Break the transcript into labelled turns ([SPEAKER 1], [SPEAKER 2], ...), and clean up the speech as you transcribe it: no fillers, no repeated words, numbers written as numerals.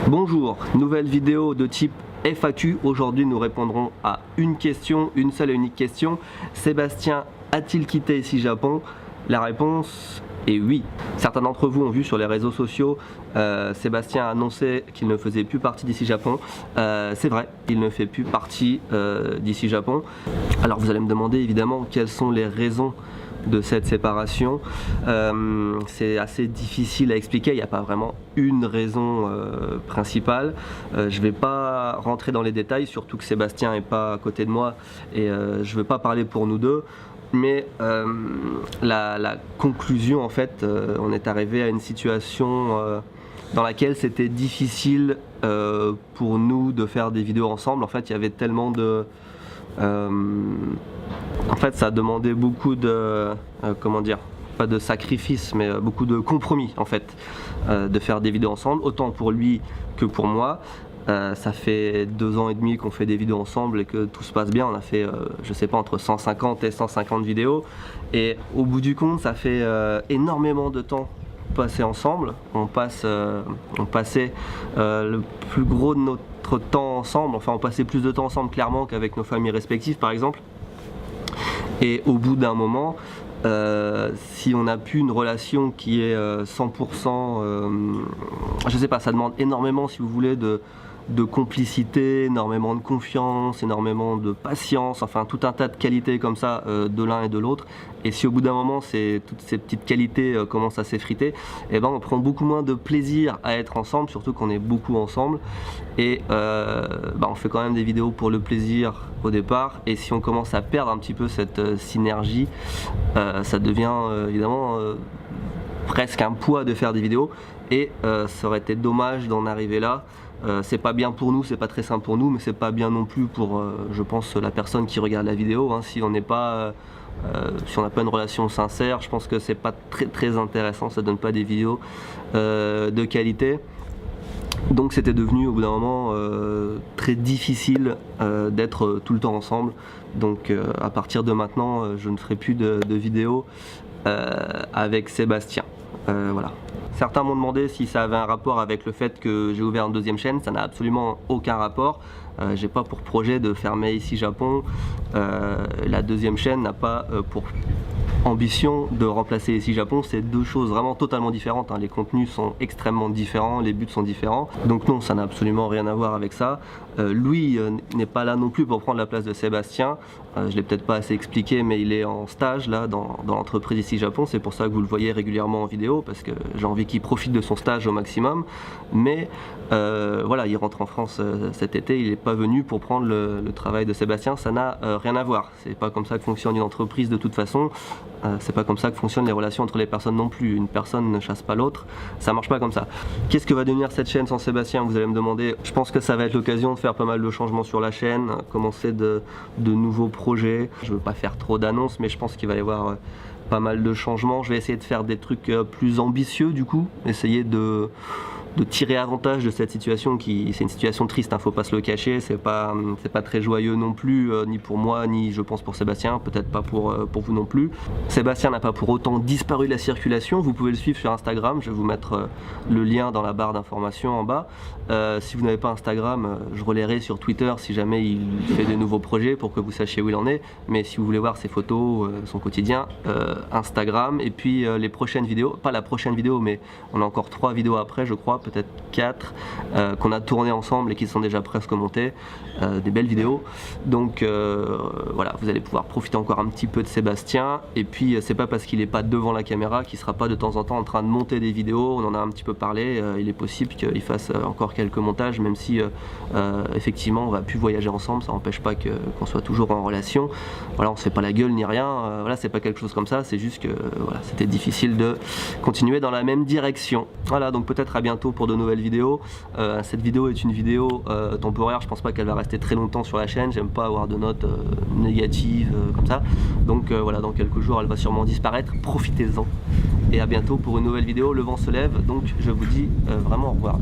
[SPEAKER 1] Bonjour, nouvelle vidéo de type FAQ. Aujourd'hui nous répondrons à une question, une seule et unique question. Sébastien a-t-il quitté Ici Japon? La réponse est oui. Certains d'entre vous ont vu sur les réseaux sociaux Sébastien a annoncé qu'il ne faisait plus partie d'Ici Japon. C'est vrai, il ne fait plus partie d'Ici Japon. Alors vous allez me demander évidemment quelles sont les raisons de cette séparation. C'est assez difficile à expliquer, il n'y a pas vraiment une raison principale. Je ne vais pas rentrer dans les détails, surtout que Sébastien n'est pas à côté de moi et je ne veux pas parler pour nous deux. Mais la conclusion, en fait, on est arrivé à une situation dans laquelle c'était difficile pour nous de faire des vidéos ensemble. En fait, il y avait tellement de... en fait, ça demandait beaucoup de... comment dire, pas de sacrifice, mais beaucoup de compromis, en fait, de faire des vidéos ensemble, autant pour lui que pour moi. Ça fait 2 ans et demi qu'on fait des vidéos ensemble et que tout se passe bien. On a fait, je sais pas, entre 150 et 150 vidéos. Et au bout du compte, ça fait énormément de temps passé ensemble. On passait le plus gros de notre temps ensemble. Enfin, on passait plus de temps ensemble clairement qu'avec nos familles respectives, par exemple. Et au bout d'un moment, si on n'a plus une relation qui est 100%, je sais pas, ça demande énormément, si vous voulez, de complicité, énormément de confiance, énormément de patience, enfin tout un tas de qualités comme ça de l'un et de l'autre. Et si au bout d'un moment toutes ces petites qualités commencent à s'effriter, et ben on prend beaucoup moins de plaisir à être ensemble, surtout qu'on est beaucoup ensemble. Et on fait quand même des vidéos pour le plaisir au départ. Et si on commence à perdre un petit peu cette synergie, ça devient évidemment presque un poids de faire des vidéos. Et ça aurait été dommage d'en arriver là. C'est pas bien pour nous, c'est pas très simple pour nous, mais c'est pas bien non plus pour, je pense, la personne qui regarde la vidéo. Hein. Si on n'est pas, si on n'a pas une relation sincère, je pense que c'est pas très intéressant, ça donne pas des vidéos de qualité. Donc c'était devenu au bout d'un moment très difficile d'être tout le temps ensemble. Donc à partir de maintenant, je ne ferai plus de vidéos avec Sébastien. Voilà. Certains m'ont demandé si ça avait un rapport avec le fait que j'ai ouvert une deuxième chaîne. Ça n'a absolument aucun rapport. J'ai pas pour projet de fermer Ici Japon. La deuxième chaîne n'a pas pour ambition de remplacer Ici Japon. C'est deux choses vraiment totalement différentes, hein. Les contenus sont extrêmement différents, les buts sont différents. Donc non, ça n'a absolument rien à voir avec ça. Louis n'est pas là non plus pour prendre la place de Sébastien. Je l'ai peut-être pas assez expliqué, mais il est en stage là dans l'entreprise Ici Japon. C'est pour ça que vous le voyez régulièrement en vidéo, parce que j'ai envie qu'il profite de son stage au maximum. Mais voilà, il rentre en France cet été, il n'est pas venu pour prendre le travail de Sébastien. Ça n'a rien à voir. C'est pas comme ça que fonctionne une entreprise de toute façon. C'est pas comme ça que fonctionnent les relations entre les personnes non plus. Une personne ne chasse pas l'autre, ça marche pas comme ça. Qu'est-ce que va devenir cette chaîne sans Sébastien, vous allez me demander. Je pense que ça va être l'occasion de faire pas mal de changements sur la chaîne, commencer de nouveaux projets. Je veux pas faire trop d'annonces, mais je pense qu'il va y avoir pas mal de changements. Je vais essayer de faire des trucs plus ambitieux du coup, essayer de tirer avantage de cette situation qui, c'est une situation triste, hein, faut pas se le cacher, c'est pas très joyeux non plus, ni pour moi, ni je pense pour Sébastien, peut-être pas pour vous non plus. Sébastien n'a pas pour autant disparu de la circulation, vous pouvez le suivre sur Instagram, je vais vous mettre le lien dans la barre d'informations en bas. Si vous n'avez pas Instagram, je relayerai sur Twitter si jamais il fait de nouveaux projets pour que vous sachiez où il en est, mais si vous voulez voir ses photos, son quotidien, Instagram, et puis les prochaines vidéos, pas la prochaine vidéo, mais on a encore 3 vidéos après je crois, peut-être 4 qu'on a tourné ensemble et qui sont déjà presque montées, des belles vidéos. Donc voilà, vous allez pouvoir profiter encore un petit peu de Sébastien. Et puis c'est pas parce qu'il n'est pas devant la caméra qu'il sera pas de temps en temps en train de monter des vidéos. On en a un petit peu parlé, il est possible qu'il fasse encore quelques montages, même si effectivement on va plus voyager ensemble, ça n'empêche pas qu'on soit toujours en relation. Voilà, on se fait pas la gueule ni rien, voilà, c'est pas quelque chose comme ça, c'est juste que voilà, c'était difficile de continuer dans la même direction. Voilà, donc peut-être à bientôt pour de nouvelles vidéos. Cette vidéo est une vidéo temporaire, je pense pas qu'elle va rester très longtemps sur la chaîne, j'aime pas avoir de notes négatives comme ça. Donc voilà, dans quelques jours elle va sûrement disparaître, profitez-en. Et à bientôt pour une nouvelle vidéo, le vent se lève, donc je vous dis vraiment au revoir.